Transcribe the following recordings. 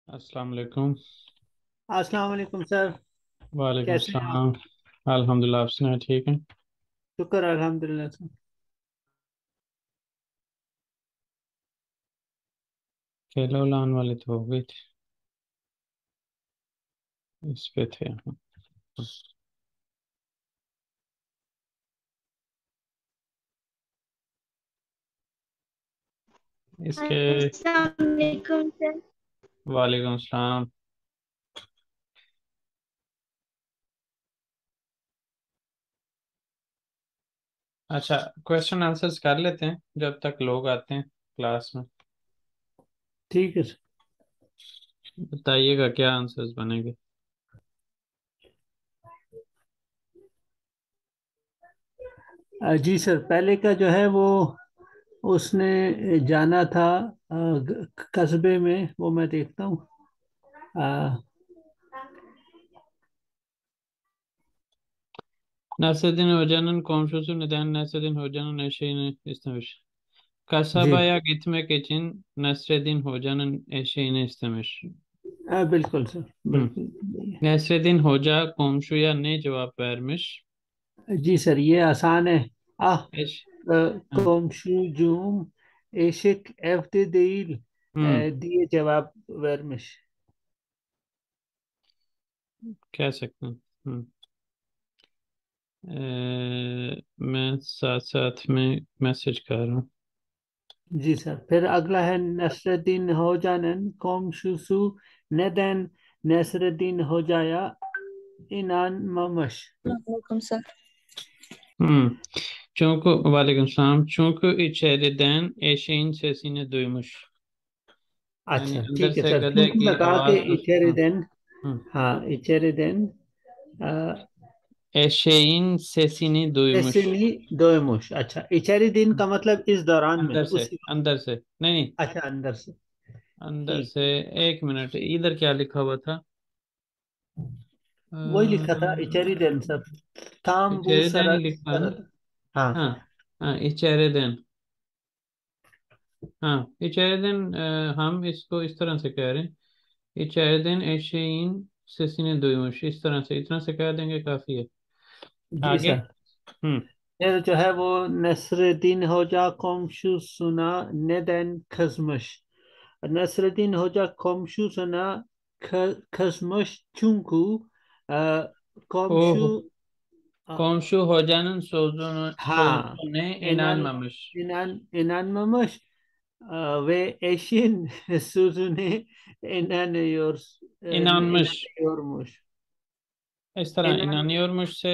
अस्सलाम वालेकुम। अस्सलाम वालेकुम सर। वालेकुम कैसे हैं आप? सलाम। अल्हम्दुलिल्लाह, आप सुनाए? ठीक है। शुक्र अल्हम्दुलिल्लाह सर। केला उलान वाले तो हो गए थे, इस पे थे हम। इसके। अस्सलाम वालेकुम सर। वालेकुम सलाम। अच्छा, क्वेश्चन आंसर्स कर लेते हैं जब तक लोग आते हैं क्लास में। ठीक है सर। बताइएगा क्या आंसर्स बनेंगे। जी सर, पहले का जो है वो उसने जाना था कस्बे में, वो मैं देखता हूँ। अ, Nasreddin Hoca'nın komşusu neden Nasreddin Hoca'nın eşeğini istemiş? जी। Kasabaya gitmek için Nasreddin Hoca'nın eşeğini istemiş. बिल्कुल सर, Hmm. बिल्कुल। Nasreddin Hoca komşuya ne cevap vermiş? जी सर, ये आसान है। Ah, Eş. Hmm. komşucuğum eşek evde değil Hmm. diye cevap vermiş. कह सकते हैं। मैं साथ साथ में मैसेज कर रहा हूँ। जी सर, फिर अगला है Nasruddin होजानन komşusu neden Nesreddin Hoca'ya inanmamış? वालेकुम sir. Hmm. Çünkü Aleyküm selam. Çünkü içeriden eşeğin sesini duymuş. Yani अच्छा अंदर ठीक है से सर, गधे चूंकि की लगा के आवाज इचेरिदेन। हम्म, हाँ, इचेरिदेन eşeğin sesini duymuş। एसिनी दोयमुश। अच्छा, इचेरिदीन का मतलब इस दौरान में, उसी वक्त। अंदर से नहीं नहीं, अच्छा, अंदर से। अंदर ठीक। से। एक मिनट, इधर क्या लिखा हुआ था? वही लिखा था इचेरिदेन सर। तांबू इचेरिden सरत लिखा है ना? सरत। हाँ। हाँ हाँ, इचेरिden। हाँ, इचेरिden। हम इसको इस तरह से कह रहे हैं। इचेरिden eşeğin sesini duymuş, इस तरह से, इतना से कह देंगे काफी है। जी आगे। सर। हम्म। फिर जो है वो नसरुद्दीन होजा komşusuna neden kızmış? Nasreddin Hoca komşusuna kızmış çünkü e, ओहो, komşu komşu hocanın ha sözüne inanmamış. inanmamış ve eşin sözüne inanıyor İnanmış। inanıyormuş. इस तरह İnan इनानियोरमुश से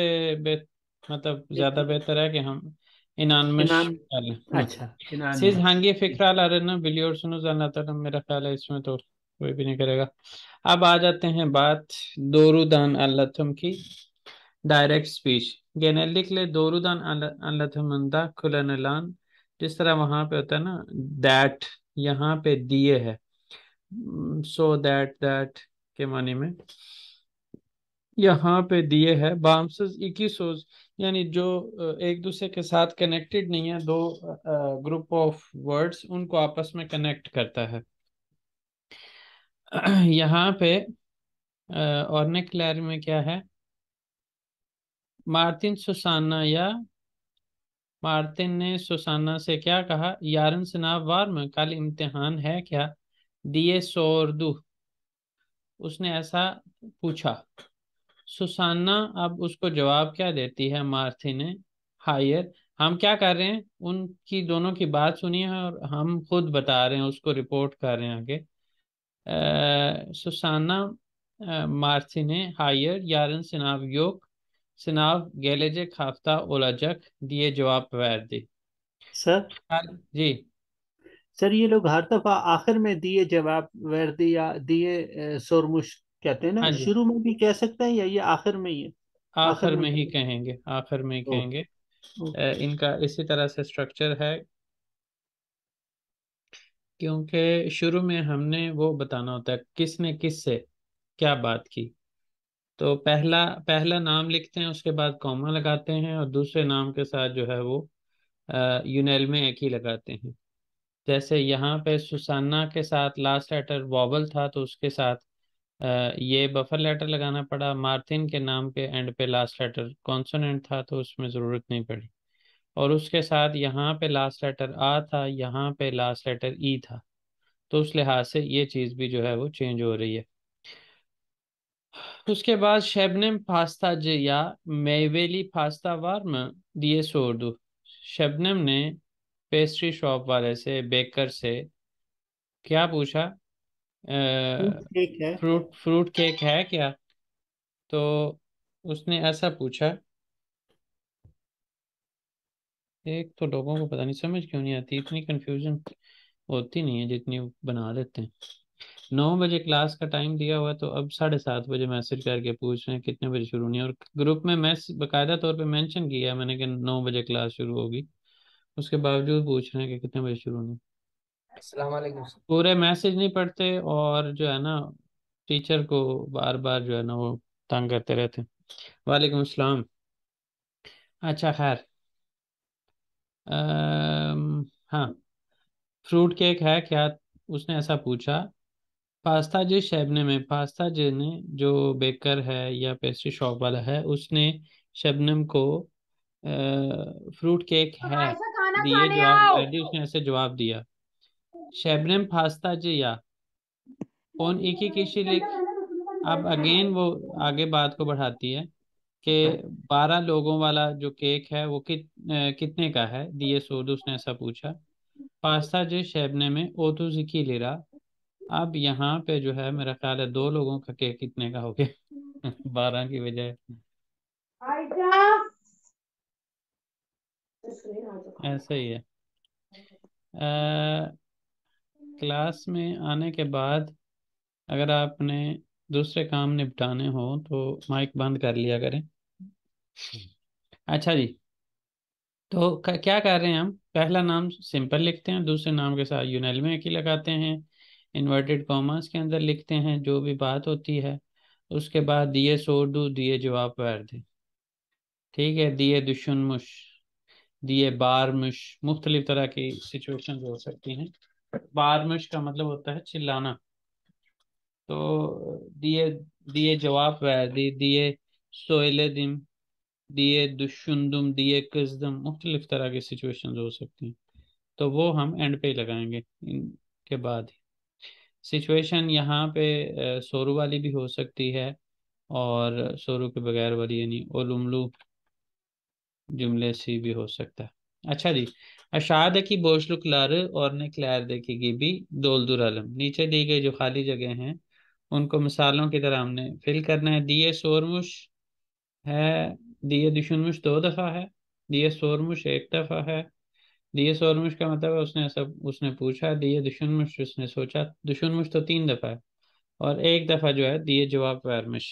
मतलब ज्यादा बेहतर है कि हम इनानमश inan कर लें। अच्छा, Siz inanmış. hangi fikralarını biliyorsunuz anlatalım, मेरा ख्याल है इसमें तो कोई भी नहीं करेगा। अब आ जाते हैं बात doğrudan anlatım की। Direct speech. genellikle doğrudan anlatımında kullanılan, जिस तरह वहां पे होता है ना, दैट, यहाँ पे दिए है, सो दैट के माने में यहाँ पे दिए है। बामसेस इक्कीसोस, यानी जो एक दूसरे के साथ कनेक्टेड नहीं है, दो ग्रुप ऑफ वर्ड्स, उनको आपस में कनेक्ट करता है। यहाँ पे और क्लैर में क्या है? मार्टिन सुसाना या मार्टिन ने सुसाना से क्या कहा? यारन सनाब वार में कल इम्तिहान है क्या? दिए सोरदू, उसने ऐसा पूछा। सुसाना अब उसको जवाब क्या देती है? मार्थी ने, हायर। हम क्या कर रहे हैं, उनकी दोनों की बात सुनिए और हम खुद बता रहे हैं, उसको रिपोर्ट कर रहे हैं आगे। सुसाना मार्थी ने हायर यारन सिनाव yok सिनाव gelecek hafta olacak diye cevap verdi। Sir. जी। सर, ये लोग हर दफा आखिर में दिए जवाब वर्दी या दिए सोरमुश कहते हैं ना, हाँ जी, शुरू में भी कह सकते हैं या ये आखिर में ही है? आखिर आखिर में में ही कह- कहेंगे, आखिर में ही ओ, कहेंगे। ओ, इनका इसी तरह से स्ट्रक्चर है, क्योंकि शुरू में हमने वो बताना होता है किसने किससे क्या बात की। तो पहला पहला नाम लिखते हैं, उसके बाद कॉमा लगाते हैं, और दूसरे नाम के साथ जो है वो यूनेल में एक ही लगाते हैं। जैसे यहाँ पे सुसाना के साथ लास्ट लेटर वॉवल था तो उसके साथ ये बफर लेटर लगाना पड़ा। मार्टिन के नाम के एंड पे लास्ट लेटर कॉन्सोनेंट था तो उसमें ज़रूरत नहीं पड़ी। और उसके साथ यहाँ पे लास्ट लेटर आ था, यहाँ पे लास्ट लेटर ई था, तो उस लिहाज से ये चीज़ भी जो है वो चेंज हो रही है। उसके बाद शबनम पास्ता या मेवेली पास्ता वार्म दिए सोर्दू। शबनम ने पेस्ट्री शॉप वाले से, बेकर से क्या पूछा? फ्रूट केक है। फ्रूट फ्रूट केक है क्या? तो उसने ऐसा पूछा। एक तो लोगों को पता नहीं समझ क्यों नहीं आती, इतनी कंफ्यूजन होती नहीं है जितनी बना देते हैं। 9 बजे क्लास का टाइम दिया हुआ तो अब 7:30 बजे मैसेज करके पूछ रहे हैं कितने बजे शुरू होनी है। और ग्रुप में बाकायदा तौर पे मेंशन किया है मैंने कि 9 बजे क्लास शुरू होगी, उसके बावजूद पूछ रहे हैं कि कितने बजे शुरू होनी है। अस्सलाम वालेकुम सर। पूरे मैसेज नहीं पढ़ते और जो है ना टीचर को बार बार जो है ना वो तंग करते रहते हैं। वालेकुम अस्सलाम। अच्छा खैर, हाँ, फ्रूट केक है क्या? उसने ऐसा पूछा। पास्ता जिस शबने में, पास्ता जिसने, जो बेकर है या पेस्ट्री शॉप वाला है, उसने शबनम को फ्रूट केक है दिए, जवाब दी, उसने ऐसे जवाब दिया। शबनम पास्ता जी या कौन एक ही किसी लिख। अब अगेन वो आगे बात को बढ़ाती है कि 12 लोगों वाला जो केक है वो कितने का है दिए सोद, उसने ऐसा पूछा। पास्ता जो शबने में ओतू जिकी ले रहा। अब यहाँ पे जो है मेरा ख्याल है 2 लोगों का केक कितने का हो गया 12 की बजाय। ऐसा ही है। क्लास में आने के बाद अगर आपने दूसरे काम निपटाने हो तो माइक बंद कर लिया करें। अच्छा जी, तो क्या कर रहे हैं हम? पहला नाम सिंपल लिखते हैं, दूसरे नाम के साथ यूनेलमे की लगाते हैं, इन्वर्टेड कॉमास के अंदर लिखते हैं जो भी बात होती है। उसके बाद दिए सोर्दू, दिए जवाब पैर दे। ठीक है, दिए दुशुनमुश, दिए बारमुश। मुख्तलिफ तरह की सिचुएशन हो सकती हैं। बारमुश का मतलब होता है चिल्लाना। तो दिए दिए जवाब पैर दी, दिए सोयले दिम, दिए दुशुंदुम, दिए कजदम, मुख्तलिफ तरह की सिचुएशन हो सकती हैं। तो वो हम एंड पे ही लगाएंगे इनके बाद ही। सिचुएशन यहाँ पे सोरू वाली भी हो सकती है और सोरू के बगैर वाली यानी ओलुमलू जुमले सी भी हो सकता है। अच्छा जी, अशाद की बोशलुक लार और ने क्लैर देखेगी भी दोलदुर आलम। नीचे दी गई जो खाली जगह हैं उनको मिसालों की तरह हमने फिल करना है। दिए शोरमुश है, दिए दुशुनमुश 2 दफ़ा है, दिए शोरमुश 1 दफ़ा है। दिए शोरमुश का मतलब है उसने सब उसने पूछा, दिए दुशुनमुश उसने सोचा, दुशुनमुश तो 3 दफ़ा है, और 1 दफ़ा जो है दिए जवाब वैरमिश।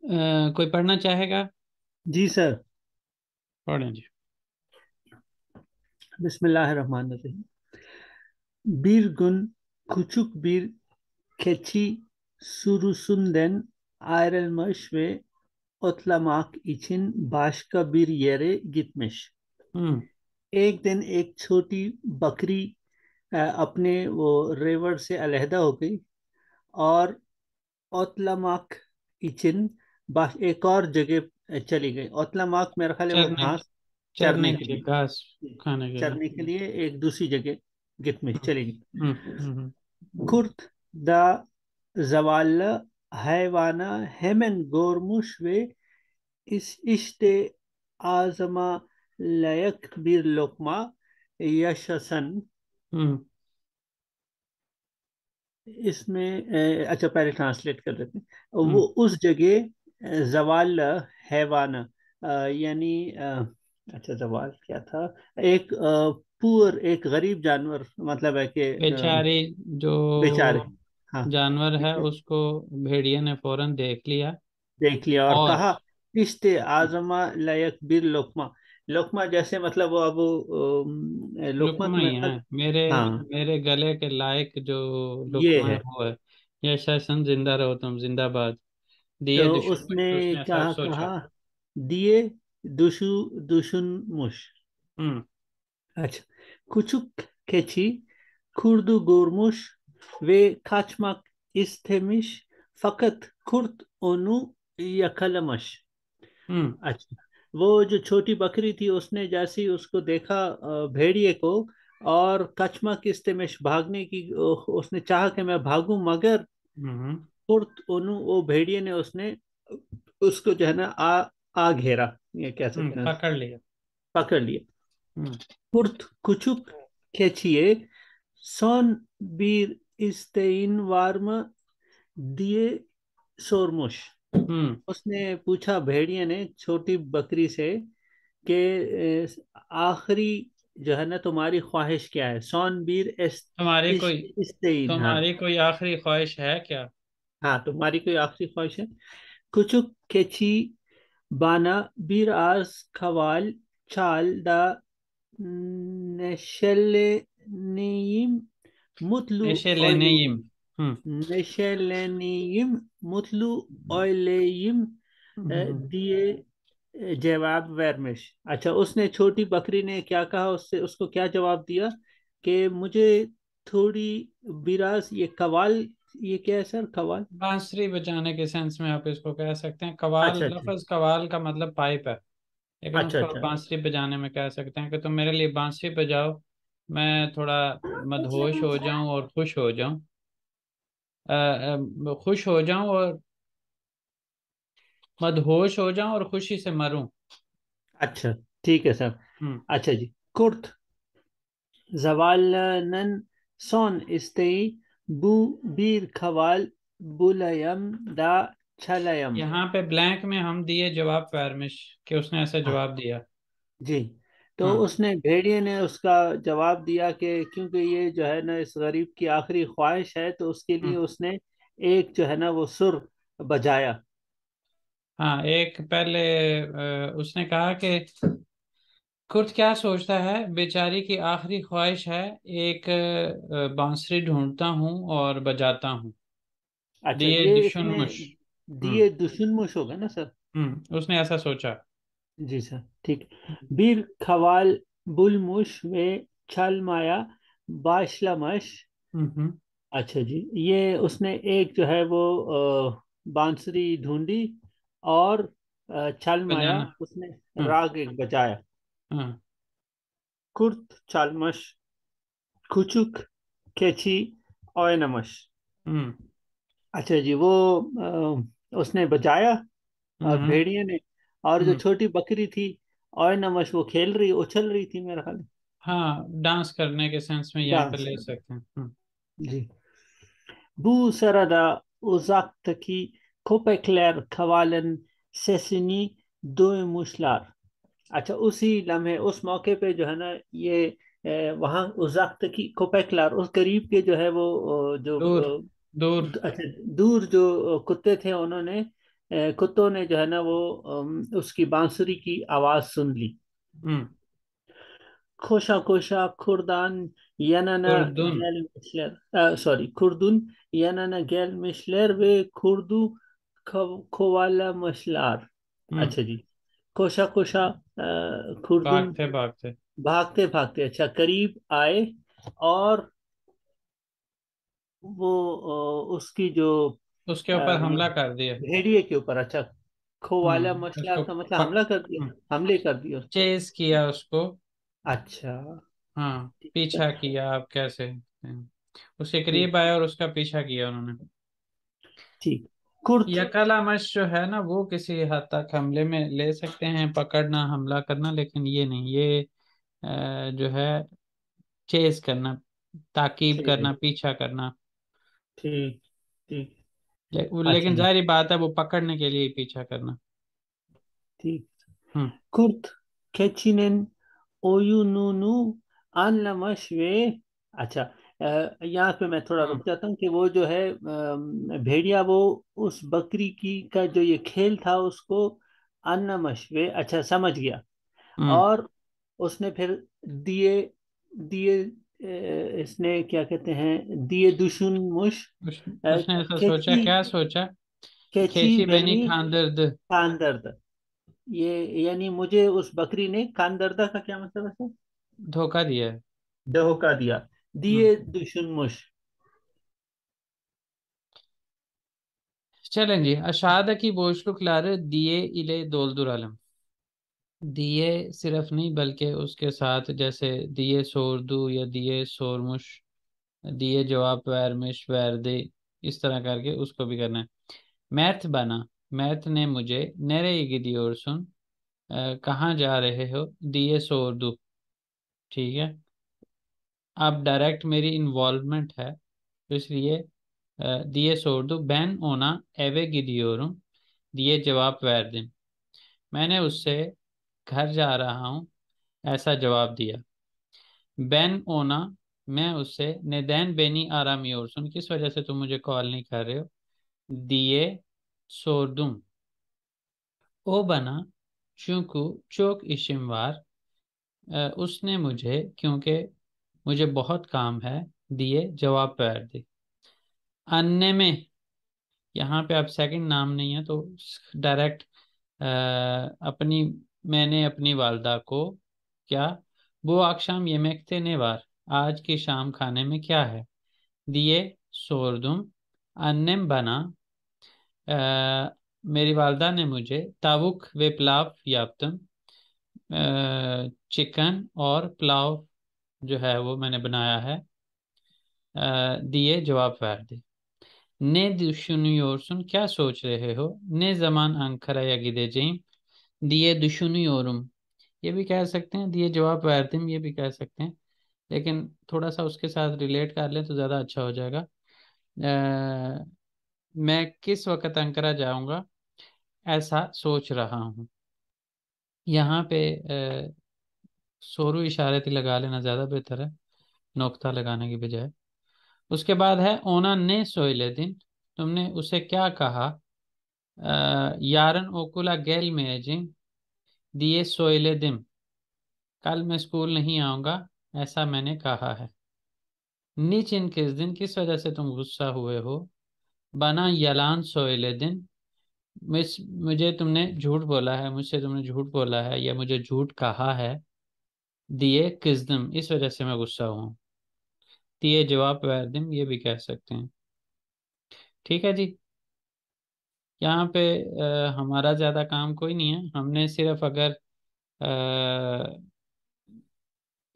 कोई पढ़ना चाहेगा? जी सर। पढ़ें जी। बिस्मिल्लाहिर्रहमानिर्रहीम। Bir gün küçük bir keçi sürüsünden ayrılmış ve otlamak için başka bir yere gitmiş. हम्म। एक दिन एक छोटी बकरी अपने वो रेवड़ से अलहदा हो गई और ओतलामाक इचिन एक और जगह चली गई। ओतलामाक मेरा ख्याल है वो चरने घास चरने चरने के के लिए, घास लिए, खाने के लिए। चरने के लिए एक दूसरी जगह गित में चली गई। हम्म। हम्म। Kurt da zavallı hayvana hemen görmüş ve işte ağzıma layık bir lokma yaşasın। हम्म। इसमें अच्छा पहले ट्रांसलेट कर देते हैं। वो हम्म। उस जगह जवाल हैवाना यानी अच्छा जवाल क्या था? एक पुअर एक गरीब जानवर मतलब है कि बेचारी जो बेचारे। हाँ, जानवर है उसको भेड़िया ने फौरन देख लिया देख लिया और और कहा इश्ते आजमा लायक बिर लोकमा। लोकमा जैसे मतलब वो अब लोकमा लुकमा तो ही मेरे है ख्याल। मेरे हाँ, मेरे गले के लायक जो ये लुकमा है है। वो है। यह शासन जिंदा रहो तुम, जिंदाबाद। दिए तो दुश्मन उसने को उसने ऐसा कहा सोचा। दिए दुशु दुशुन मुश। हम्म। अच्छा, küçük keçi kurdu görmüş ve kaçmak istemiş fakat kurt onu yakalamış. हम्म। अच्छा, वो जो छोटी बकरी थी उसने जैसे ही उसको देखा भेड़िए को, और कछमा किस्ते में भागने की उसने चाहा कि मैं भागूं, मगर हम्म। कुर्त ओनू वो भेड़िए ने उसने उसको जो है ना आ घेरा, ये कह सकते हैं, पकड़ लिया। पकड़ लिया। हम्म। Kurt küçük keçiye son bir isteğin var mı diye sormuş. हम्म। उसने पूछा, भेड़िए ने छोटी बकरी से कि आखिरी जो है ना तुम्हारी ख्वाहिश क्या है। सॉन बीर तुम्हारी इस कोई इस्तेइन, हाँ। तुम्हारी कोई आखिरी ख्वाहिश है क्या? हाँ, तुम्हारी कोई आखिरी ख्वाहिश है। küçük keçi bana biraz kaval çal da neşeleneyim, mutlu oyleyeyim. एशेलेनेयिम। हम्म। Neşeleneyim, mutlu oyleyeyim हम्म। diye जवाब vermiş। अच्छा, उसने छोटी बकरी ने क्या कहा, उससे उसको क्या जवाब दिया कि मुझे थोड़ी विरास, ये कवाल, ये क्या है सर, कवाल? बांसुरी बजाने के सेंस में आप इसको कह सकते हैं। कवाल, अच्छा अच्छा लफ्ज कवाल का मतलब पाइप है, लेकिन अच्छा उसको आप अच्छा बांसुरी बजाने में कह सकते हैं कि तुम मेरे लिए बांसुरी बजाओ, मैं थोड़ा मदहोश हो जाऊं और खुश हो जाऊं। खुश हो जाऊं और मदहोश हो जाऊं और खुशी से मरूं। अच्छा, ठीक है सर। हम्म। अच्छा जी, kurta Zavallanın son isteği bu bir kaval bulayım da çalayım। यहाँ पे ब्लैंक में हम दिए जवाब फैरमिश कि उसने ऐसा हाँ जवाब दिया। जी। तो हाँ। उसने, भेड़िए ने उसका जवाब दिया कि क्योंकि ये जो है ना इस गरीब की आखिरी ख्वाहिश है, तो उसके लिए हम्म। उसने एक जो है ना वो सुर बजाया। हाँ, एक पहले उसने कहा कि कुर्द क्या सोचता है, बेचारी की आखिरी ख्वाहिश है, एक बांसुरी ढूंढता हूँ और बजाता हूँ। अच्छा, दिए ये दुशुनमुश। इसमें हम्म। दिए दुशुनमुश होगा ना सर? उसने ऐसा सोचा। जी सर, ठीक। bir kaval bulmuş ve çalmaya başlamış। हम्म। अच्छा जी, ये उसने एक जो है वो बांसुरी ढूंढी, और छालमाया, बजाना। उसने हाँ। राग एक बजाया। हाँ। Kurta çalmış, küçük keçi oynamış। हम्म। अच्छा जी, वो उसने बजाया, और हम्म। भेड़िए ने, और जो हम्म। छोटी बकरी थी ओयनमश, वो खेल रही, उछल रही थी मेरा ख्याल। हाँ, डांस करने के सेंस में यहाँ पे डांस ले कर, सकते हैं। जी। Bu sırada uzaktaki köpekler kavalın sesini duymuşlar। अच्छा, उसी लम्हे, उस मौके पे जो है ना ये वहाँ उजाक्तकी कोपेकलार, उस करीब के जो है वो जो दूर। दूर। अच्छा, दूर जो कुत्ते थे, उन्होंने कुत्तों ने जो है ना वो उसकी बांसुरी की आवाज सुन ली। हम्म। Koşa koşa kurdan yanına कुर्दुन। gelmişler. Kurdun yanına gelmişler ve kurdu kovalamışlar। हम्म। अच्छा जी, कोशा कोशा खुर्दुन भागते भागते भागते भागते, अच्छा, करीब आए, और वो उसकी जो उसके अ, ऊपर हमला कर दिया। भेड़िए के ऊपर, अच्छा, खोवाला मछला उसको का मतलब पक हमला कर दिया, हमले कर दिया उस पर। चेज किया उसको। अच्छा, हाँ, ठीक है, पीछा किया, आप कैसे हैं। उसके ठीक करीब आए और उसका पीछा किया उन्होंने। ठीक। कुर्द, यकालामश जो है ना, वो किसी हद तक हमले में ले सकते हैं, पकड़ना, हमला करना, लेकिन ये नहीं, ये जो है चेज करना, ताकीब करना, ठीक पीछा करना। ठीक ठीक। अच्छा लेकिन जी, जाहिर बात है वो पकड़ने के लिए ही पीछा करना। ठीक। हम्म। Kurt keçinin oyununu anlamış ve, अच्छा, यहाँ पे मैं थोड़ा रुक हम्म। जाता हूँ कि वो जो है भेड़िया, वो उस बकरी की का जो ये खेल था उसको अन्नमश वे, अच्छा, समझ गया। हम्म। और उसने फिर दिए दिए इसने क्या कहते हैं, दिए दुशुन मुश, उसने ऐसा सोचा, keçi क्या सोचा? keçi खेची बनी बनी खानदर्द। खानदर्द। ये यानी मुझे उस बकरी ने, खानदर्दा का क्या मतलब है सर? धोखा दिया है। धोखा दिया। हम्म। दिए दुशुनमुश। चलें जी, अशादकी बोशलुकलारे दिए इले दोलदुरलम। दिए सिर्फ नहीं बल्कि उसके साथ जैसे दिए सोरदू या दिए सोरमुश, दिए जवाब वैरमिश वैरदे, इस तरह करके उसको भी करना है। मैथ बना, मैथ ने मुझे नेरे गिदियोरसुन, कहाँ जा रहे हो, दिए सोरदू। ठीक है, अब डायरेक्ट मेरी इन्वॉल्वमेंट है तो इसलिए दिए सोरदू बैन ओना एवे गिदियोरुम, दिए जवाब वैरदिन। मैंने उससे घर जा रहा हूँ ऐसा जवाब दिया। बैन ओना, मैं उससे नेदैन बेनी आराम योरसुन, किस वजह से तुम मुझे कॉल नहीं कर रहे हो, दिए सोरदुम। ओ बना चूंकु चोक इशिमवार, उसने मुझे क्योंकि मुझे बहुत काम है, दिए जवाब पैर दे। अन्य में, यहाँ पे अब सेकंड नाम नहीं है तो डायरेक्ट अपनी, मैंने अपनी वालदा को क्या, वो आक्षाम येमेक्ते ने वार, आज की शाम खाने में क्या है, दिए सोरदुम अन्यम बना, मेरी वालदा ने मुझे तावुक वे पुलाव याप्तम, चिकन और पुलाव जो है वो मैंने बनाया है, दिए जवाब ver दे। Ne düşünüyorsun? क्या सोच रहे हो? Ne zaman Ankara'ya gideceğim? दिए düşünüyorum। ये भी कह सकते हैं, दिए जवाब verdim ये भी कह सकते हैं, लेकिन थोड़ा सा उसके साथ रिलेट कर लें तो ज़्यादा अच्छा हो जाएगा। मैं किस वक्त अंकरा जाऊंगा ऐसा सोच रहा हूँ। यहाँ पे सोरू इशारती लगा लेना ज़्यादा बेहतर है, नोक्ता लगाने की बजाय। उसके बाद है ओना ने सोइले दिन, तुमने उसे क्या कहा, यारन ओकुला गेल मेजिंग, दिए सोइले दिन, कल मैं स्कूल नहीं आऊंगा ऐसा मैंने कहा है। नीचिन किस दिन, किस वजह से तुम गुस्सा हुए हो, बना यलान सोइले दिन, मुझे तुमने झूठ बोला है, मुझसे तुमने झूठ बोला है या मुझे झूठ कहा है, दिए किस दिन, इस वजह से मैं गुस्सा हूँ, दिए जवाब वैरदिम ये भी कह सकते हैं। ठीक है जी, यहाँ पे हमारा ज़्यादा काम कोई नहीं है, हमने सिर्फ अगर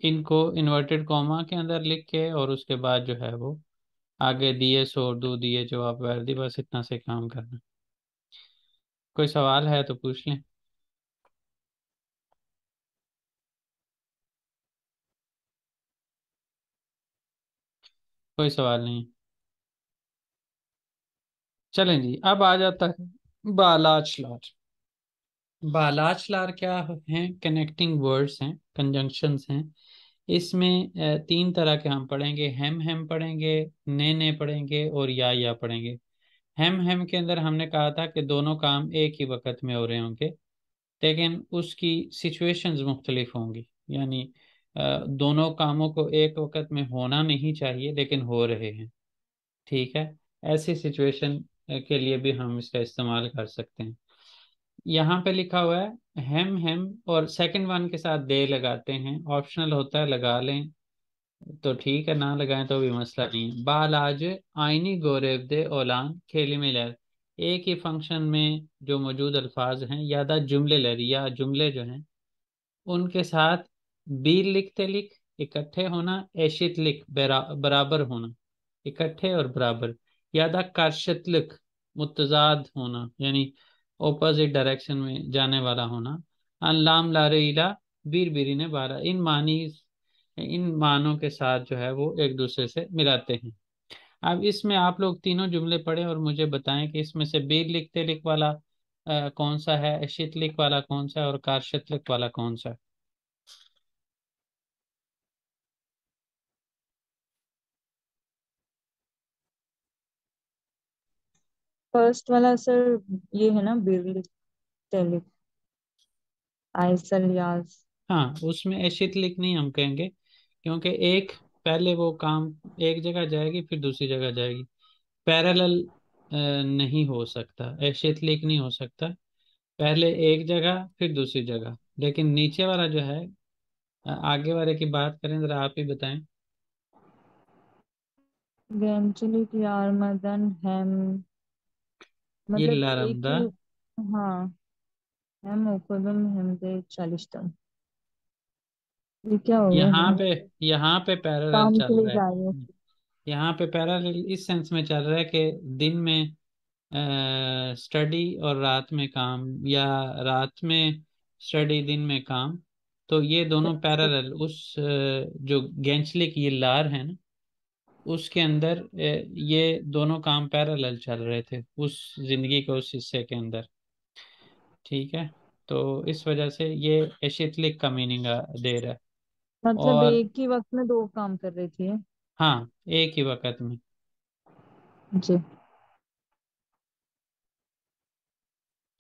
इनको इन्वर्टेड कॉमा के अंदर लिख के और उसके बाद जो है वो आगे दिए सोर दो दिए जवाब वर्दी, बस इतना से काम करना। कोई सवाल है तो पूछ लें। कोई सवाल नहीं। चलें जी, अब आ जाता है बालाचलार। बालाचलार क्या हैं, कनेक्टिंग वर्ड्स हैं, कंजंक्शंस हैं। इसमें तीन तरह के हम पढ़ेंगे, हम पढ़ेंगे, ने पढ़ेंगे और या पढ़ेंगे। हम के अंदर हमने कहा था कि दोनों काम एक ही वक्त में हो रहे होंगे, लेकिन उसकी सिचुएशंस मुख्तलिफ होंगी, यानी दोनों कामों को एक वक्त में होना नहीं चाहिए लेकिन हो रहे हैं। ठीक है, ऐसी सिचुएशन के लिए भी हम इसका इस्तेमाल कर सकते हैं। यहाँ पे लिखा हुआ है हम और सेकंड वन के साथ दे लगाते हैं, ऑप्शनल होता है, लगा लें तो ठीक है, ना लगाएं तो भी मसला नहीं है। बाल आज आईनी गोरेवदे ओलान खेली में लहर, एक ही फंक्शन में जो मौजूद अल्फाज हैं यादा जुमले लहर या जुमले जो हैं उनके साथ बीर लिखते लिख इकट्ठे होना, एशित लिख बराबर होना, इकट्ठे और बराबर, यादा कार्शतलिक मुतजाद होना यानी ऑपोजिट डायरेक्शन में जाने वाला होना, अन लाम लारे इला बीर बीरी ने बारह, इन मानों के साथ जो है वो एक दूसरे से मिलाते हैं। अब इसमें आप लोग तीनों जुमले पढ़ें और मुझे बताएं कि इसमें से बीर लिखते लिख वाला कौन सा है, एशित लिख वाला कौन सा है और कार्शत लिख वाला कौन सा है। फर्स्ट वाला सर, ये है ना बिरली टेली आयसल याज। हाँ, उसमें एशित लिख नहीं हम कहेंगे, क्योंकि एक पहले वो काम एक जगह जाएगी फिर दूसरी जगह जाएगी, पैरेलल नहीं हो सकता, एशित लिख नहीं हो सकता, पहले एक जगह फिर दूसरी जगह। लेकिन नीचे वाला जो है, आगे वाले की बात करें जरा, आप ही बताएं। Eventually yarmadan hem, मतलब एक Yıllarımda ही। हाँ, hem okudum hem de çalıştım। ये क्या हो गया यहाँ है? पे यहाँ पे पैरेलल काम के चल लिए रहा जा रही है। यहाँ पे पैरेलल इस सेंस में चल रहा है कि दिन में स्टडी और रात में काम, या रात में स्टडी दिन में काम। तो ये दोनों हूँ। पैरेलल जो गेंचलिक ये लार है ना, उसके अंदर ये दोनों काम पैरेलल चल रहे थे उस जिंदगी के उस हिस्से के अंदर। ठीक है, तो इस वजह से ये एशितलिक का मीनिंग दे रहा है। मतलब और एक ही वक्त में दो काम कर रही थी ये? हाँ, एक ही वक्त में। जी।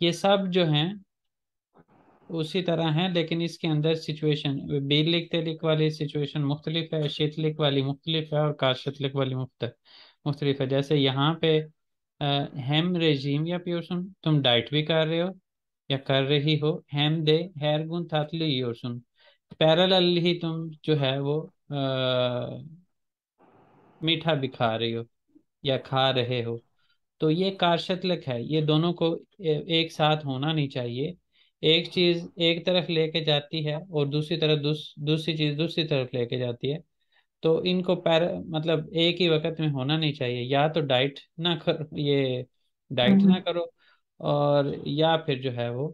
ये सब जो हैं उसी तरह है, लेकिन इसके अंदर सिचुएशन बीरलिक तेलिक वाली सिचुएशन मुख्तलिफ है, शीतलिक वाली मुख्तलिफ है, और कारशतलिक वाली मुख्तलिफ है। जैसे यहाँ पे हेम रेजीम या पियोरसुन, तुम डाइट भी कर रहे हो या कर रही हो। हेम दे हैर गुन थातली योरसुन, पैरेलल ही तुम जो है वो मीठा भी खा रही हो या खा रहे हो। तो ये कारशतलक है, ये दोनों को एक साथ होना नहीं चाहिए। एक चीज एक तरफ लेके जाती है और दूसरी तरफ दूसरी चीज दूसरी तरफ लेके जाती है। तो इनको मतलब एक ही वक्त में होना नहीं चाहिए। या तो डाइट ना करो, ये डाइट हम्म। ना करो, और या फिर जो है वो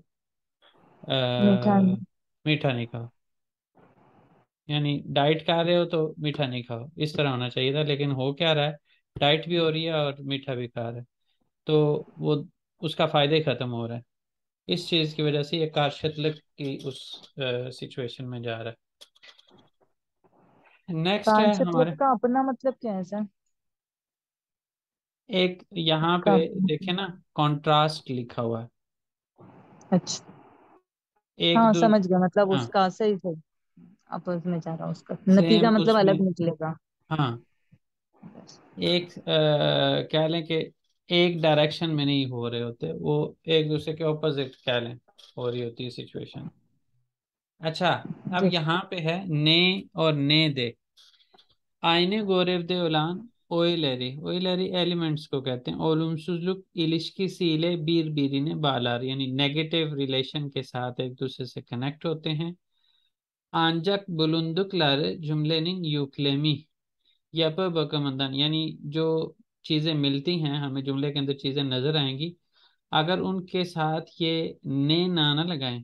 मीठा नहीं। मीठा नहीं खाओ। यानी डाइट खा रहे हो तो मीठा नहीं खाओ, इस तरह होना चाहिए था। लेकिन हो क्या रहा है, डाइट भी हो रही है और मीठा भी खा रहा है, तो वो उसका फायदा ही खत्म हो रहा है। इस चीज की वजह से ये कारशतलक की उस सिचुएशन में जा रहा है। नेक्स्ट है कांचन हमारे, का अपना मतलब क्या है सर? एक यहाँ इसका पे देखे अपना- ना, कंट्रास्ट लिखा हुआ है। अच्छा। एक हाँ दो, समझ गया, मतलब हाँ, उसका सही सही। आप उसमें जा रहा हूँ, उसका सेम नतीजा मतलब उसमें, अलग निकलेगा। हाँ, एक कह लें कि एक डायरेक्शन में नहीं हो रहे होते वो, एक दूसरे के ऑपोजिट कह लें हो रही होती है सिचुएशन। अच्छा, अब जी। यहाँ पे है ने और ने दे। Aynı görevde olan oyları elements को कहते हैं। olumsuzluk ilişkisiyle birbirini bağlar, yani negative relation के साथ एक दूसरे से कनेक्ट होते हैं। Ancak bulundukları cümlenin yüklemi yapı bakımından, yani जो चीजें मिलती हैं हमें जुमले के अंदर चीजें नजर आएंगी, अगर उनके साथ ये ने ना लगाएं,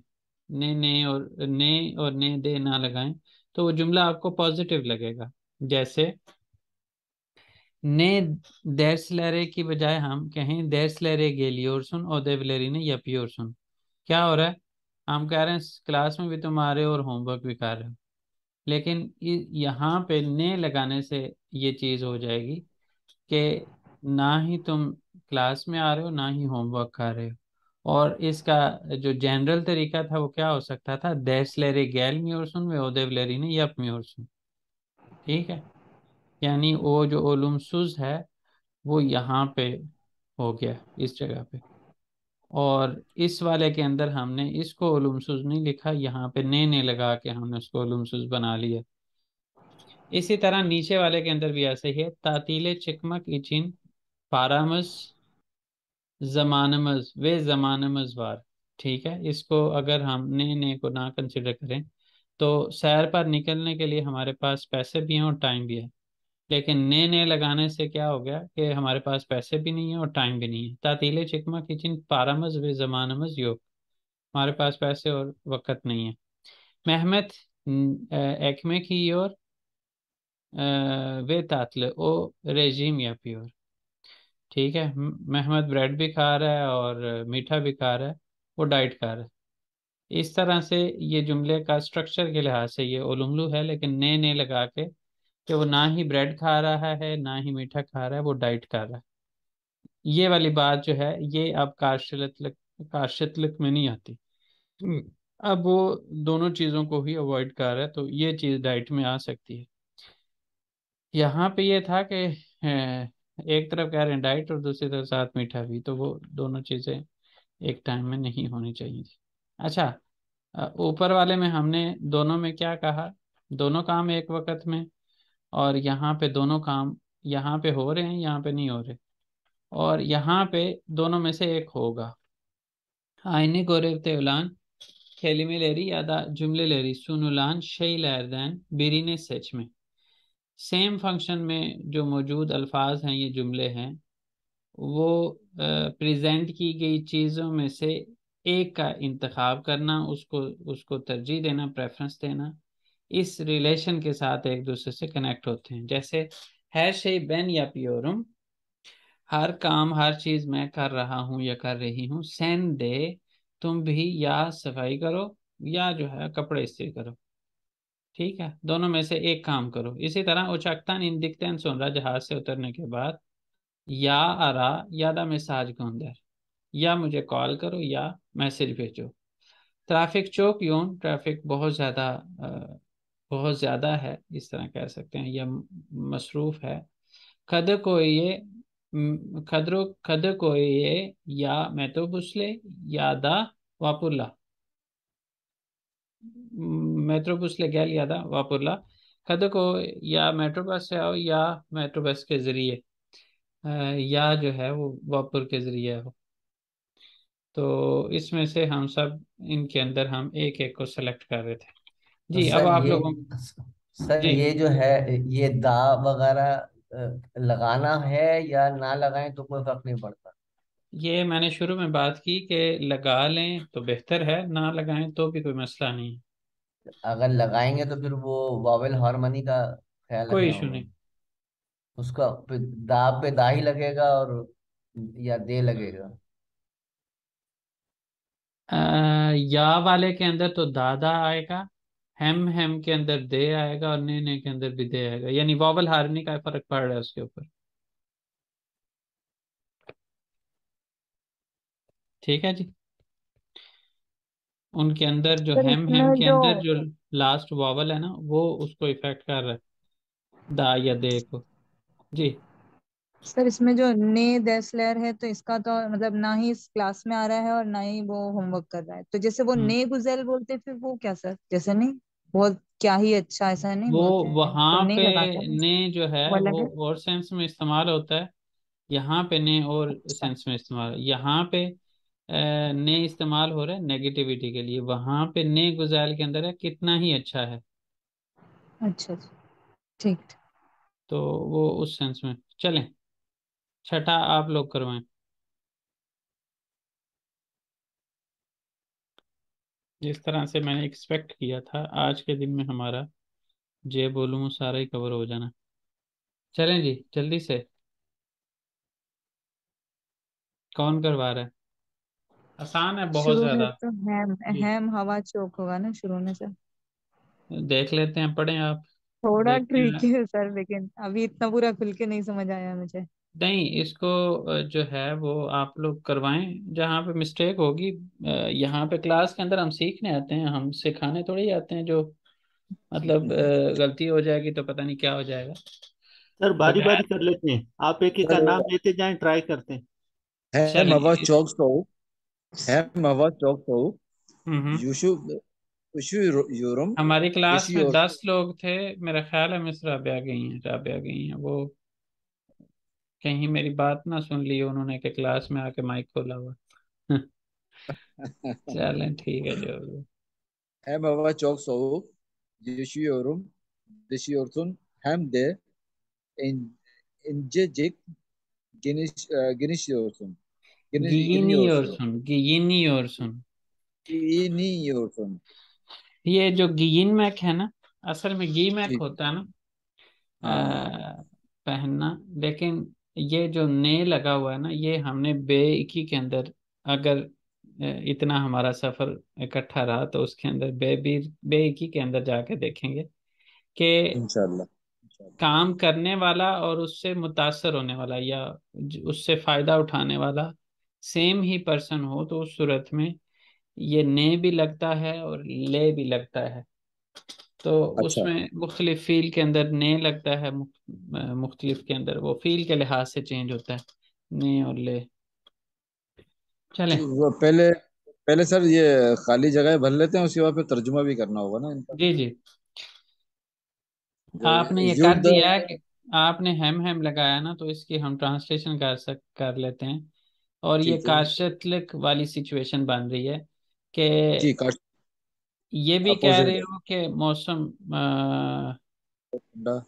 ने दे ना लगाएं, तो वो जुमला आपको पॉजिटिव लगेगा। जैसे ने dersleri की बजाय हम कहें dersleri geliyorsun, o devlerini yapıyorsun। क्या हो रहा है, हम कह रहे हैं क्लास में भी तुम आ रहे हो और होमवर्क भी कर रहे हो, लेकिन यहाँ पे ने लगाने से ये चीज हो जाएगी कि ना ही तुम क्लास में आ रहे हो ना ही होमवर्क कर रहे हो। और इसका जो जनरल तरीका था वो क्या हो सकता था, dersleri gelmiyorsun ve o devlerini yapmıyorsun। ठीक है, यानी वो जो ओलुमसुज है वो यहाँ पे हो गया इस जगह पे। और इस वाले के अंदर हमने इसको ओलुमसुज नहीं लिखा, यहाँ पे ने लगा के हमने उसको ओलुमसुज बना लिया। इसी तरह नीचे वाले के अंदर भी ऐसे ही है, तातीले चिकमक इचिन पारामस जमानमज वे जमानमज वार। ठीक है, इसको अगर हम ने को ना कंसिडर करें तो सैर पर निकलने के लिए हमारे पास पैसे भी हैं और टाइम भी है। लेकिन ने लगाने से क्या हो गया कि हमारे पास पैसे भी नहीं है और टाइम भी नहीं है। तातीले चिकमा किचिन पारामज वे जमानमज योग, हमारे पास पैसे और वक्त नहीं है। मेहमत एकमे की और वे तातले ओ रेजिम या प्योर। ठीक है, मेहमत ब्रेड भी खा रहा है और मीठा भी खा रहा है, वो डाइट खा रहा है। इस तरह से ये जुमले का स्ट्रक्चर के लिहाज से ये ओलुमलू है, लेकिन ने लगा के कि वो ना ही ब्रेड खा रहा है ना ही मीठा खा रहा है, वो डाइट कर रहा है। ये वाली बात जो है ये अब कारशतलक में नहीं आती। हम्म, अब वो दोनों चीजों को ही अवॉइड कर रहा है, तो ये चीज डाइट में आ सकती है। यहाँ पे ये था कि एक तरफ कह रहे हैं डाइट और दूसरी तरफ साथ मीठा भी, तो वो दोनों चीजें एक टाइम में नहीं होनी चाहिए थी। अच्छा, ऊपर वाले में हमने दोनों में क्या कहा, दोनों काम एक वक्त में, और यहाँ पे दोनों काम यहाँ पे हो रहे हैं, यहाँ पे नहीं हो रहे, और यहाँ पे दोनों में से एक होगा। Aynı görevde olan kelimeleri ya da cümleleri sunulan şeylerden birini seçme। Same function में जो मौजूद अल्फाज हैं, ये जुमले हैं, वो प्रेजेंट की गई चीज़ों में से एक का इंतखाब करना, उसको उसको तरजीह देना, प्रेफरेंस देना। इस रिलेशन के साथ एक दूसरे से कनेक्ट होते हैं। जैसे her şey ben yapıyorum, हर काम हर चीज मैं कर रहा हूँ या कर रही हूँ। sen de, तुम भी या सफाई करो या जो है कपड़े इस्त्री करो। ठीक है, दोनों में से एक काम करो। इसी तरह uçaktan indikten sonra, जहाज से उतरने के बाद, या ara ya da mesaj gönder, या मुझे कॉल करो या मैसेज भेजो। ट्रैफिक चौक योन, ट्रैफिक बहुत ज्यादा है, इस तरह कह सकते हैं, या मसरूफ है। खद को ये खद को ये या मेट्रोबुसले या दा वापुला, मेट्रोबुसले गैल या दा वापुला। खद को या मेट्रो बस से आओ या मेट्रो बस के जरिए, या जो है वो वापुर के जरिए हो। तो इसमें से हम सब, इनके अंदर हम एक एक को सेलेक्ट कर रहे थे। तो जी, अब सर आप ये लोगों। सर जी, ये जो है, ये दा वगैरह लगाना है या ना लगाएं तो कोई फर्क नहीं पड़ता? ये मैंने शुरू में बात की कि लगा लें तो बेहतर है, ना लगाएं तो भी कोई मसला नहीं है। अगर लगाएंगे तो फिर वो वावेल हार्मनी का ख्याल कोई रखना इशू होगा। नहीं। उसका दा पे दा ही लगेगा और या दे लगेगा? या वाले के अंदर तो दादा आएगा, हेम के अंदर दे आएगा, और ने के अंदर भी दे आएगा, यानी वॉवल हार्मनी का फर्क पड़ रहा है उसके ऊपर। ठीक है जी। उनके अंदर जो सर हेम इसमें के जो अंदर जो लास्ट वॉवल है ना, वो उसको इफेक्ट कर रहा है, दा या दे को। जी। सर इसमें जो ने देसलर है, तो इसका तो मतलब ना ही इस क्लास में आ रहा है और ना ही वो होमवर्क कर रहा है। तो जैसे वो हम्म। ने गुजेल बोलते हैं, फिर वो क्या सर? जैसे नहीं, बहुत क्या ही अच्छा, ऐसा नहीं वो बोलते हैं तो वहां नहीं पे लगाता है, ने जो है वो अलग वो है। और सेंस में इस्तेमाल होता है, यहाँ पे ने और अच्छा। सेंस में इस्तेमाल, यहाँ पे ने इस्तेमाल हो रहा है नेगेटिविटी के लिए, वहां पे ने गुजाल के अंदर है कितना ही अच्छा है। अच्छा जी, ठीक। तो वो उस सेंस में चलें। छठा आप लोग करवाएं। जिस तरह से मैंने एक्सपेक्ट किया था, आज के दिन में हमारा जे बोलूँ सारा ही कवर हो जाना। चलें जी, जल्दी से। कौन करवा रहा है? आसान है बहुत शुरू में ज्यादा। तो हैम, जी, हैम हवा चौक होगा ना शुरू में सर। देख लेते हैं, पढ़ें आप। थोड़ा देखते हैं। ट्रिकी है सर, लेकिन अभी इतना पूरा खुल के नहीं समझ आया मुझे। नहीं, इसको जो है वो आप लोग करवाएं, जहाँ पे मिस्टेक होगी। यहाँ पे क्लास के अंदर हम सीखने आते हैं, हम सिखाने थोड़ी आते हैं। जो मतलब गलती हो जाएगी तो पता नहीं क्या हो जाएगा। सर तो बारी बारी खैर, कर लेते हैं, आप एक एक का सर नाम लेते जाएं, ट्राई करते हैं। hem चलें hava इस। çok soğuk. Hem hava çok soğuk. हम्म। Üşüyorum. हमारी क्लास में Üşüyor. 10 लोग थे, मेरा ख्याल है मिस राबिया गई हैं, राबिया गई हैं वो। कहीं मेरी बात ना सुन ली उन्होंने कि क्लास में आके माइक खोला हुआ। चलें, ठीक है जो भी। Hem hava çok soğuk. Üşüyorum. Düşüyorsun. Hem de in, incecik genişliyorsun. Giyiniyorsun. गियनियोरसुन। Giyiniyorsun. ये जो गियन मैक है ना, असल में गी मैक जी। होता है ना, हाँ। पहनना। लेकिन ये जो ने लगा हुआ है ना, ये हमने बेइकी के अंदर, अगर इतना हमारा सफर इकट्ठा रहा तो उसके अंदर बेइकी के अंदर जाके देखेंगे कि İnşallah. İnşallah. काम करने वाला और उससे मुतासर होने वाला, या उससे फायदा उठाने वाला सेम ही पर्सन हो, तो उस सूरत में ये ने भी लगता है और ले भी लगता है। तो अच्छा। उसमें मुख्तलिफ फील के अंदर ने लगता है, मुख्तलिफ के अंदर वो फील के लिहाज से चेंज होता है, ने और ले। चलें। वो पहले पहले सर ये खाली जगह भर लेते हैं, उसके बाद फिर तर्जुमा भी करना होगा ना इनका। जी जी, जो आपने ये कर युद्ध। दिया है कि आपने हेम लगाया ना, तो इसकी हम ट्रांसलेशन कर लेते हैं। और ये ठीक है। काशतलिक वाली सिचुएशन बन रही है कि जी, काश ये भी कह अपोजिट रहे है। हो कि मौसम ठंडा।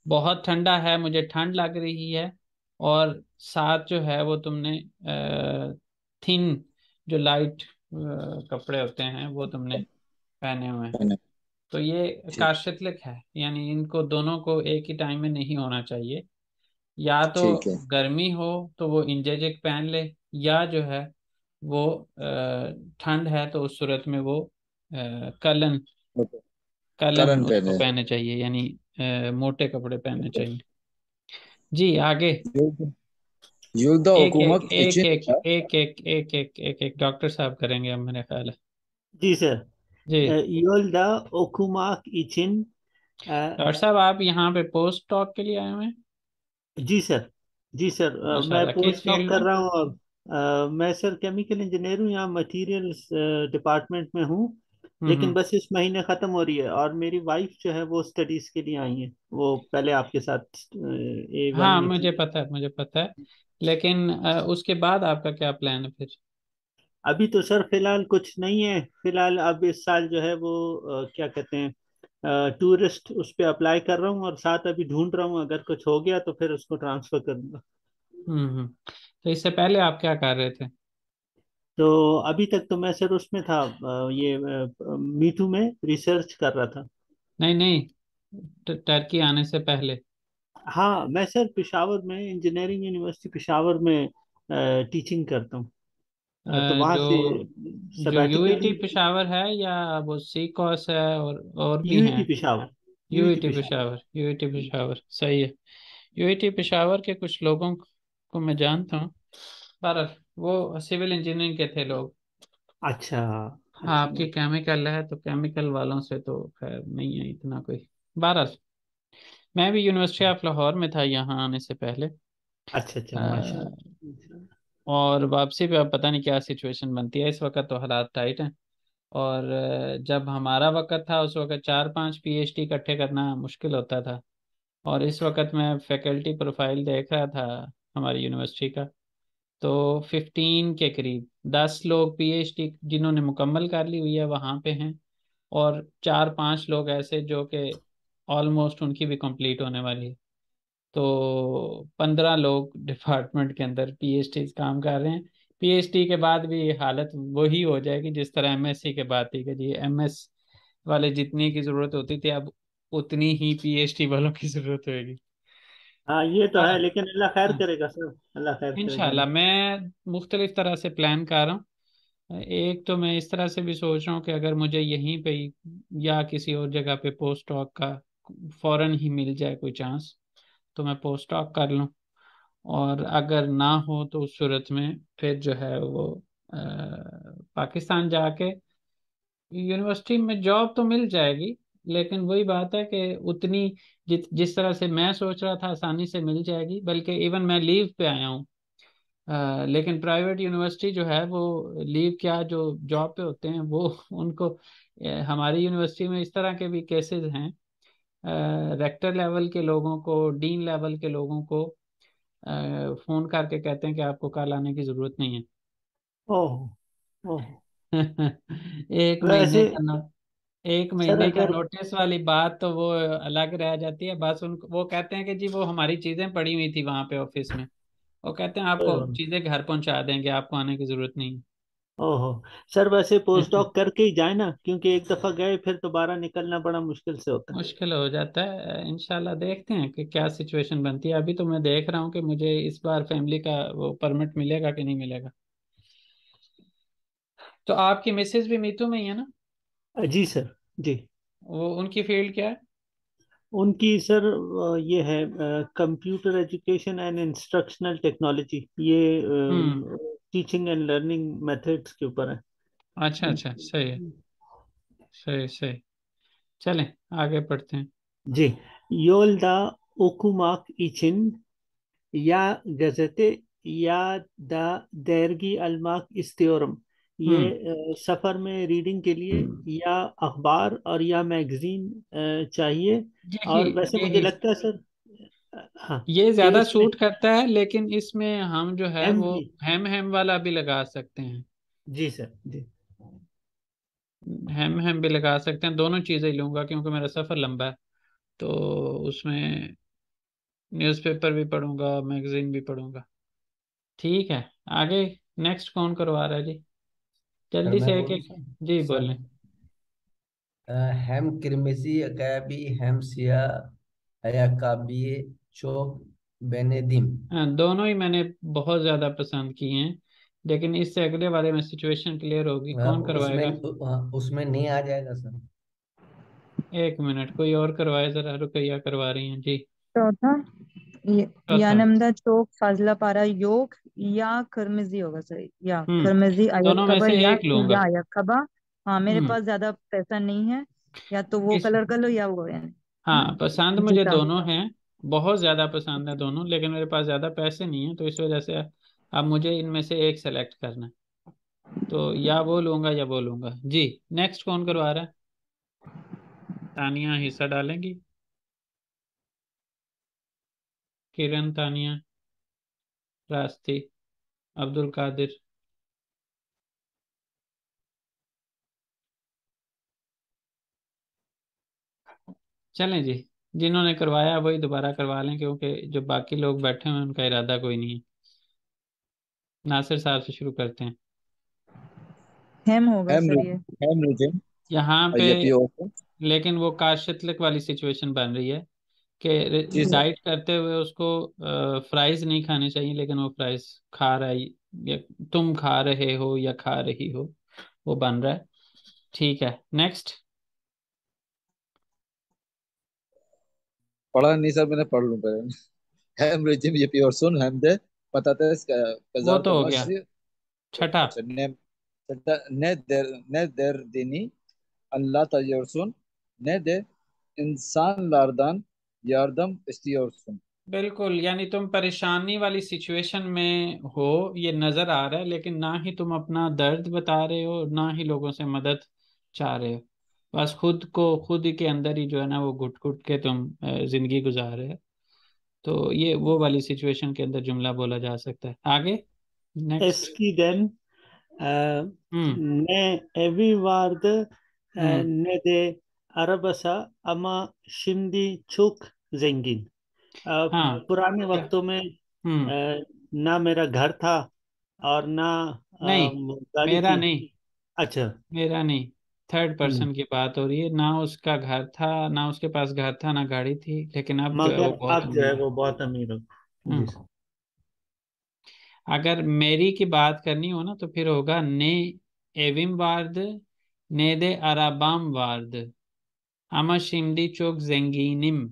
बहुत ठंडा है, मुझे ठंड लग रही है। और साथ जो है वो तुमने थिन, जो लाइट कपड़े होते हैं वो तुमने पहने हुए हैं। मैंने। तो ये ठीक। काशतलिक है, यानी इनको दोनों को एक ही टाइम में नहीं होना चाहिए। या तो ठीक है। गर्मी हो तो वो इंजेजिक पहन ले, या जो है वो ठंड है तो उस सूरत में वो कलन ओके। कलन कलन उसको पहने। पहनने चाहिए, यानी मोटे कपड़े पहनने चाहिए। जी आगे। युद्ध युद्ध एक एक हुकूमत एक इचिन। एक एक एक एक एक एक एक डॉक्टर साहब करेंगे अब मेरे ख्याल है। जी सर। जी योल्डा ओकुमाक इचिन। डॉक्टर साहब, आप यहाँ पे पोस्ट डॉक के लिए आए हुए हैं? जी सर। जी सर, मैं माशाल्लाह, किस पोस्ट डॉक फील्ड कर में? रहा हूँ अब। मैं सर केमिकल इंजीनियर हूँ, यहाँ मटेरियल्स डिपार्टमेंट में हूँ। लेकिन हम्म। बस इस महीने ख़त्म हो रही है, और मेरी वाइफ जो है वो स्टडीज़ के लिए आई है। वो पहले आपके साथ A1 हाँ में मुझे थी। पता है, मुझे पता है। लेकिन उसके बाद आपका क्या प्लान है फिर? अभी तो सर फिलहाल कुछ नहीं है। फिलहाल अब इस साल जो है वो क्या कहते हैं, टूरिस्ट उस पर अप्लाई कर रहा हूँ, और साथ अभी ढूंढ रहा हूँ, अगर कुछ हो गया तो फिर उसको ट्रांसफ़र करूँगा। तो इससे पहले आप क्या कर रहे थे? तो अभी तक तो मैं सर उसमें था, ये मीटू में रिसर्च कर रहा था। नहीं नहीं, टर्की आने से पहले। हाँ, मैं सर पेशावर में इंजीनियरिंग यूनिवर्सिटी पेशावर में टीचिंग करता हूँ। तो वहाँ जो से जो यूईटी सबैटिकली। पेशावर है, या वो सी कॉस है, और भी यूईटी हैं? Peshawar. UET UET Peshawar. Peshawar, UET Peshawar सही है। यूईटी पेशावर के कुछ लोगों को मैं जानता हूँ, पर वो सिविल इंजीनियरिंग के थे लोग। अच्छा। हाँ, अच्छा। आपकी केमिकल है तो केमिकल वालों से तो खैर नहीं है इतना कोई। बहरहाल, मैं भी यूनिवर्सिटी ऑफ लाहौर में था यहाँ आने से पहले। अच्छा। अच्छा, अ, माशाल्लाह। और वापसी पे अब पता नहीं क्या सिचुएशन बनती है, इस वक्त तो हालात टाइट हैं। और जब हमारा वक्त था उस वक्त 4-5 पीएचडी इकट्ठे करना मुश्किल होता था। और इस वक्त मैं फैकल्टी प्रोफाइल देख रहा था हमारी यूनिवर्सिटी का, तो 15 के करीब 10 लोग पीएचडी जिन्होंने मुकम्मल कर ली हुई है वहाँ पे हैं। और 4-5 लोग ऐसे जो कि ऑलमोस्ट उनकी भी कंप्लीट होने वाली है। तो 15 लोग डिपार्टमेंट के अंदर पीएचडी काम कर रहे हैं। पीएचडी के बाद भी ये हालत वही हो जाएगी जिस तरह एमएससी के बाद थी, कि जी एमएस वाले जितनी की जरूरत होती थी, अब उतनी ही पीएचडी वालों की जरूरत होगी। हाँ, ये तो है, और लेकिन अल्लाह खैर हाँ, करेगा सर। अल्लाह खैर करेगा। इंशाल्लाह मैं मुख्तलिफ तरह से प्लान कर रहा हूँ। एक तो मैं इस तरह से भी सोच रहा हूँ कि अगर मुझे यहीं पे ही या किसी और जगह पे पोस्ट डॉक का फौरन ही मिल जाए कोई चांस, तो मैं पोस्ट डॉक कर लूँ। और अगर ना हो तो उस सूरत में फिर जो है वो पाकिस्तान जाके यूनिवर्सिटी में जॉब तो मिल जाएगी। लेकिन वही बात है कि उतनी जिस तरह से मैं सोच रहा था आसानी से मिल जाएगी, बल्कि इवन मैं लीव पे आया हूँ। लेकिन प्राइवेट यूनिवर्सिटी जो है वो लीव क्या, जो जॉब पे होते हैं वो उनको हमारी यूनिवर्सिटी में इस तरह के भी केसेस हैं। रेक्टर लेवल के लोगों को, डीन लेवल के लोगों को फोन करके कहते हैं कि आपको कल आने की जरूरत नहीं ओह। ओह। है। एक महीने वैसे का नो एक सर, महीने का अगर नोटिस वाली बात तो वो अलग रह जाती है। बस उनको वो कहते हैं कि जी वो हमारी चीजें पड़ी हुई थी वहां पे ऑफिस में, वो कहते हैं आपको चीजें घर पहुंचा देंगे, आपको आने की जरूरत नहीं ओहो। सर, वैसे है। पोस्ट डॉक करके ही जाए ना, क्योंकि एक दफा गए फिर दोबारा निकलना बड़ा मुश्किल से होता है। मुश्किल हो जाता है। इंशाल्लाह देखते हैं कि क्या सिचुएशन बनती है। अभी तो मैं देख रहा हूँ कि मुझे इस बार फैमिली का वो परमिट मिलेगा कि नहीं मिलेगा। तो आपकी मिसेज भी मीतू में ही है ना? जी सर। जी। वो उनकी फील्ड क्या है? उनकी सर ये है computer education and instructional technology. ये हम्म। टीचिंग एंड लर्निंग मेथड्स के ऊपर है। अच्छा अच्छा, सही है। सही सही। चलें आगे पढ़ते हैं। जी। Yolda okumak için ya gazete ya da dergi almak istiyorum। ये हम्म। सफ़र में रीडिंग के लिए या अखबार और या मैगजीन चाहिए। और यही वैसे मुझे यही लगता है सर, हाँ, ये तो ज्यादा इसमें सूट करता है, लेकिन इसमें हम जो है एम वो भी। हेम हेम वाला भी लगा सकते हैं। जी सर जी। हेम हेम भी लगा सकते हैं, दोनों चीजें ही लूंगा क्योंकि मेरा सफर लंबा है। तो उसमें न्यूज़पेपर भी पढ़ूंगा, मैगजीन भी पढ़ूंगा। ठीक है, आगे नेक्स्ट कौन करवा रहा है जी? सर जल्दी मैं से एक बोलूँ एक। सर। जी सर बोलें। hem kırmızı akabi hem siyah ayakkabı çok beğendim। हाँ, दोनों ही मैंने बहुत ज्यादा पसंद किए हैं, लेकिन इससे अगले वाले में सिचुएशन क्लियर होगी। कौन उसमें करवाएगा? उसमें नहीं आ जाएगा सर। एक मिनट, कोई और करवाए जरा। रुकैया करवा रही हैं जी। चौथा, चौथा। यानमदा चौक फाजला पारा योग या खरमिजी होगा सर, या खरमिजी दोनों में अयक्कबा से या एक लूंगा। अयक्कबा। हाँ, मेरे हम्म पास ज्यादा पैसा नहीं है, या तो वो इस कलर कर लो या वो है हाँ, पसंद मुझे जूता। दोनों हैं। बहुत ज्यादा पसंद है दोनों, लेकिन मेरे पास ज्यादा पैसे नहीं है, तो इस वजह से अब मुझे इनमें से एक सेलेक्ट करना है। तो या वो लूंगा या वो लूंगा जी। नेक्स्ट कौन करवा रहा है? तानिया हिस्सा डालेंगी? किरण, तानिया, रास्ती, अब्दुल कादिर। चलें जी, जिन्होंने करवाया वही दोबारा करवा लें, क्योंकि जो बाकी लोग बैठे हुए हैं उनका इरादा कोई नहीं है। नासिर साहब से शुरू करते हैं। हेम होगा हैम सर ये। हैम रीजन यहाँ पे ये पी ऑफ। लेकिन वो काशतलक वाली सिचुएशन बन रही है जी कि सर। डाइट करते हुए उसको फ्राइज नहीं खाने चाहिए, लेकिन वो फ्राइज खा रहा है, या तुम खा रहे हो या खा रही हो, वो बन रहा है। ठीक है, नेक्स्ट। पढ़ा नहीं सर, मैंने पढ़ लूँ पहले। हैम रीजन ये पी और सुन हम दे patates वो तो हो गया। kızartılmış। छठा। अच्छा ne derdini anlatıyorsun, ne de insanlardan yardım istiyorsun। बिल्कुल, यानी तुम परेशानी वाली सिचुएशन में हो, ये नजर आ रहा है, लेकिन ना ही तुम अपना दर्द बता रहे हो, ना ही लोगों से मदद चाह रहे हो। बस खुद को खुद ही के अंदर ही जो है ना वो घुट घुट के तुम जिंदगी गुजार रहे हो। तो ये वो वाली सिचुएशन के अंदर जुमला बोला जा सकता है। आगे नेक्स्ट। Eskiden हम्म ne evi vardı हम्म ne de arabası ama şimdi çok zengin। हाँ पुराने क्या? वक्तों में हम्म ना मेरा घर था और ना नहीं, गाड़ी मेरा थी। नहीं, अच्छा। मेरा नहीं। थर्ड हम्म, पर्सन की बात हो रही है। ना उसका घर था, ना उसके पास घर था, ना गाड़ी थी, लेकिन अब जो है वो मगर बहुत अब जो है अमीर है। वो बहुत अमीर हो। जी हम्म सर। अगर मेरी की बात करनी हो ना, तो फिर होगा ने एविम वार्द, ने दे अराबाम word, ama şimdi çok zenginim।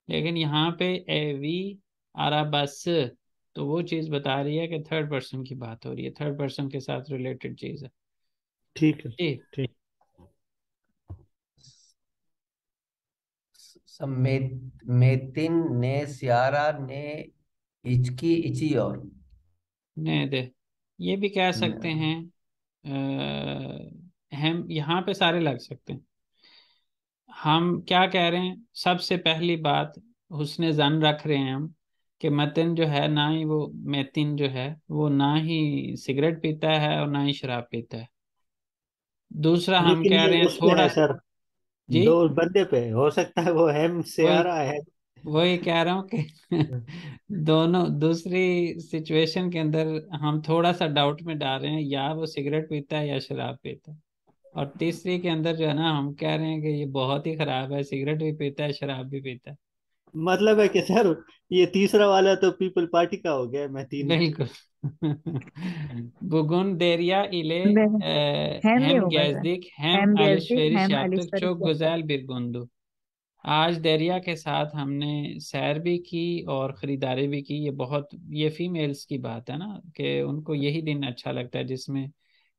लेकिन यहाँ पे एवी अराबस, तो वो चीज बता रही है कि थर्ड पर्सन की बात हो रही है, थर्ड पर्सन के साथ रिलेटेड चीज है। ठीक है। जी। ठीक। सब मेतिन ने सियारा ने इचकी इची और ने दे, ये भी कह सकते न- हैं। हम यहाँ पे सारे लग सकते हैं। हम क्या कह रहे हैं? सबसे पहली बात, हुस्ने जन रख रहे हैं हम कि मतिन जो है ना ही वो, मेतिन जो है वो ना ही सिगरेट पीता है और ना ही शराब पीता है। दूसरा हम लेकिन कह ये रहे हैं उस पे है थोड़ा। सर, जी, दो बंदे पे हो सकता है वो हेम से आ वही रहा है। वही कह रहा हूँ कि दोनों दूसरी सिचुएशन के अंदर हम थोड़ा सा डाउट में डाल रहे हैं, या वो सिगरेट पीता है या शराब पीता है। और तीसरी के अंदर जो है ना हम कह रहे हैं कि ये बहुत ही खराब है, सिगरेट भी पीता है, शराब भी पीता है। मतलब है कि सर ये तीसरा वाला तो पीपल पार्टी का हो गया, मैं तीन। बिल्कुल। Bugün Derya ile हेम ही hem होगा सर। gezdik hem हेम गैसडिक alışveriş हेम yaptık. एलिस्टर çok güzel bir gündü। आज दरिया के साथ हमने सैर भी की और ख़रीदारी भी की। ये बहुत, ये फीमेल्स की बात है ना, कि उनको यही दिन अच्छा लगता है जिसमें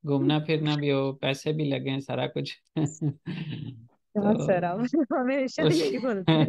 घूमना फिरना भी हो, पैसे भी लगे, सारा कुछ। हाँ सर, तो आप हमेशा उस यही बोलते हैं।